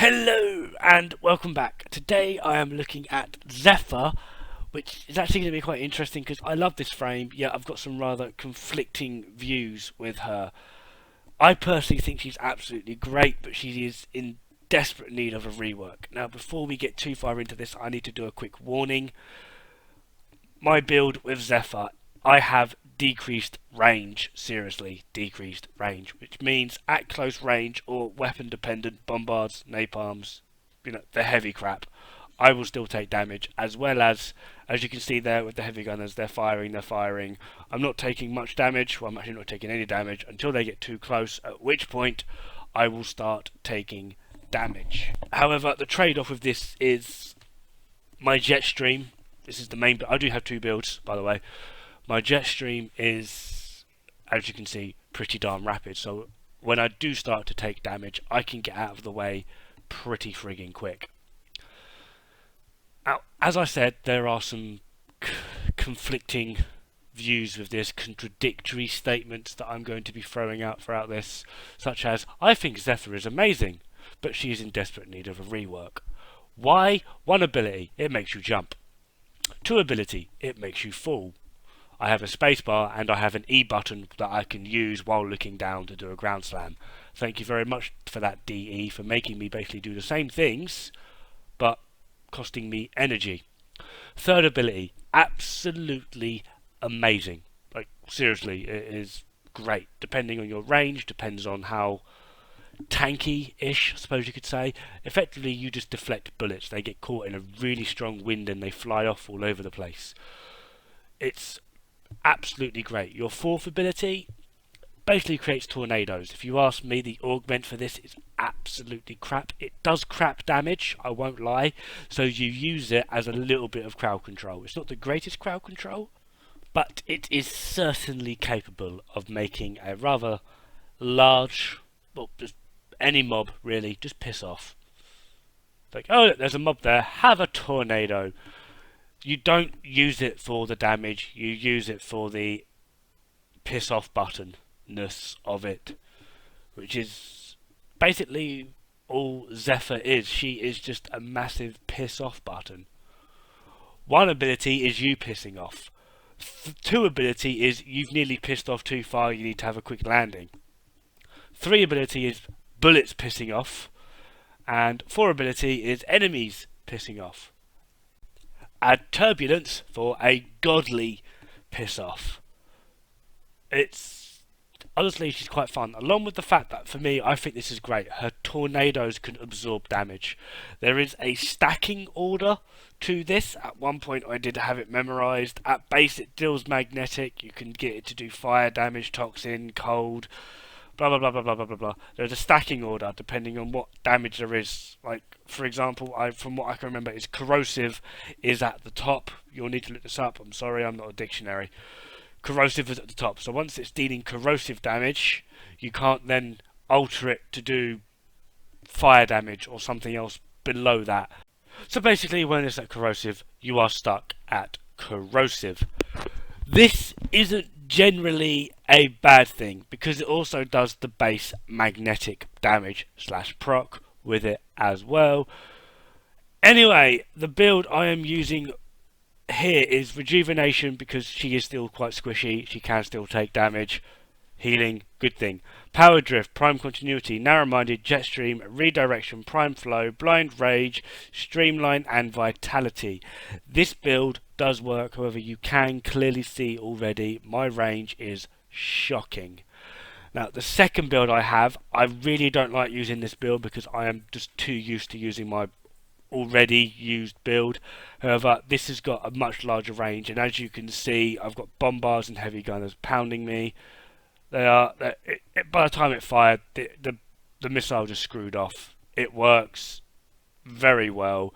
Hello and welcome back. Today I am looking at Zephyr, which is actually going to be quite interesting because I love this frame, yet I've got some rather conflicting views with her. I personally think she's absolutely great, but she is in desperate need of a rework. Now, before we get too far into this, I need to do a quick warning. My build with Zephyr, I have decreased range, seriously decreased range, which means at close range or weapon dependent bombards, napalms, the heavy crap, I will still take damage, as well as you can see there with the heavy gunners, they're firing. I'm not taking much damage, well I'm actually not taking any damage until they get too close, at which point I will start taking damage. However, the trade-off with this is my jet stream. This is the main, I do have two builds, by the way. My jet stream is, as you can see, pretty darn rapid, so when I do start to take damage, I can get out of the way pretty frigging quick. Now, as I said, there are some conflicting views with this, contradictory statements that I'm going to be throwing out throughout this, such as, I think Zephyr is amazing, but she is in desperate need of a rework. Why? One ability, it makes you jump. Two ability, it makes you fall. I have a spacebar and I have an E button that I can use while looking down to do a ground slam. Thank you very much for that DE, for making me basically do the same things, but costing me energy. Third ability, absolutely amazing. Like, seriously, it is great. Depending on your range, depends on how tanky-ish, I suppose you could say. Effectively, you just deflect bullets. They get caught in a really strong wind and they fly off all over the place. It's absolutely great. Your fourth ability basically creates tornadoes. If you ask me, the augment for this is absolutely crap. It does crap damage, I won't lie, so you use it as a little bit of crowd control. It's not the greatest crowd control, but it is certainly capable of making a rather large, well, just any mob really, just piss off. Like, oh look, there's a mob there, have a tornado. You don't use it for the damage, you use it for the piss off buttonness of it, which is basically all Zephyr is. She is just a massive piss off button. One ability is you pissing off. Two ability is you've nearly pissed off too far, you need to have a quick landing. Three ability is bullets pissing off. And four ability is enemies pissing off. Add turbulence for a godly piss off. It's honestly, she's quite fun, along with the fact that for me, I think this is great. Her tornadoes can absorb damage. There is a stacking order to this. At one point I did have it memorized. At base it deals magnetic. You can get it to do fire damage, toxin, cold, blah blah blah blah blah blah blah blah. There's a stacking order depending on what damage there is. Like, for example, from what I can remember, is corrosive is at the top. You'll need to look this up. I'm sorry, I'm not a dictionary. Corrosive is at the top. So once it's dealing corrosive damage, you can't then alter it to do fire damage or something else below that. So basically, when it's at corrosive, you are stuck at corrosive. This isn't generally a bad thing because it also does the base magnetic damage / proc with it as well. Anyway, the build I am using here is rejuvenation because she is still quite squishy. She can still take damage. Healing, good thing. Power drift, prime continuity, narrow-minded, jet stream, redirection, prime flow, blind rage, streamline, and vitality. This build does work. However, you can clearly see already my range is shocking. Now, the second build I have, I really don't like using this build because I am just too used to using my already used build. However, this has got a much larger range, and as you can see, I've got bombards and heavy gunners pounding me. By the time it fired, the missile just screwed off. It works very well.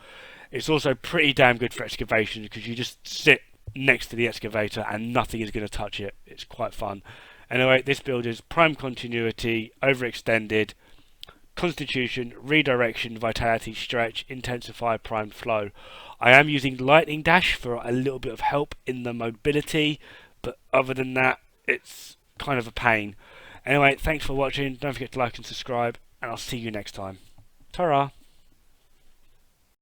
It's also pretty damn good for excavation because you just sit next to the excavator and nothing is going to touch it. It's quite fun. Anyway, this build is prime continuity, overextended, constitution, redirection, vitality, stretch, intensify, prime flow. I am using lightning dash for a little bit of help in the mobility, but other than that, it's kind of a pain. Anyway, thanks for watching. Don't forget to like and subscribe, and I'll see you next time. Ta-ra!